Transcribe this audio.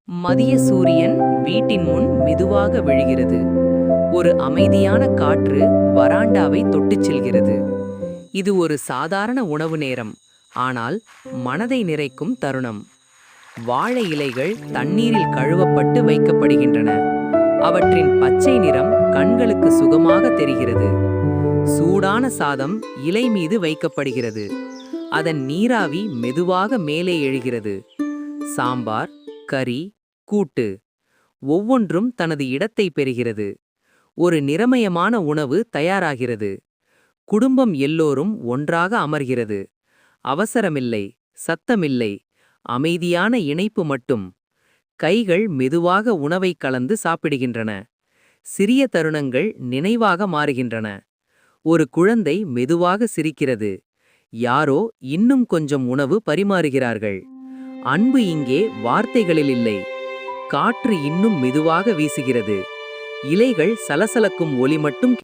மதிய சூரியன் வீட்டின் முன் மெதுவாக விழுகிறது. ஒரு அமைதியான காற்று வராண்டாவை தொட்டுச் செல்கிறது. இது ஒரு சாதாரண உணவு நேரம், ஆனால் மனதை நிறைக்கும் தருணம். வாழை இலைகள் தண்ணீரில் கழுவப்பட்டு வைக்கப்படுகின்றன. அவற்றின் பச்சை நிறம் கண்களுக்கு சுகமாக தெரிகிறது. சூடான சாதம் இலை மீது வைக்கப்படுகிறது. அதன் நீராவி மெதுவாக மேலே எழுகிறது. சாம்பார், கறி, கூட்டு ஒவ்வொன்றும் தனது இடத்தை பெறுகிறது. ஒரு நிறமயமான உணவு தயாராகிறது. குடும்பம் எல்லோரும் ஒன்றாக அமர்கிறது. அவசரமில்லை, சத்தமில்லை, அமைதியான இணைப்பு மட்டும். கைகள் மெதுவாக உணவை கலந்து சாப்பிடுகின்றன. சிறிய தருணங்கள் நினைவாக மாறுகின்றன. ஒரு குழந்தை மெதுவாக சிரிக்கிறது. யாரோ இன்னும் கொஞ்சம் உணவு பரிமாறுகிறார்கள். அன்பு இங்கே வார்த்தைகளில் இல்லை. காற்று இன்னும் மெதுவாக வீசுகிறது. இலைகள் சலசலக்கும் ஒலி மட்டும்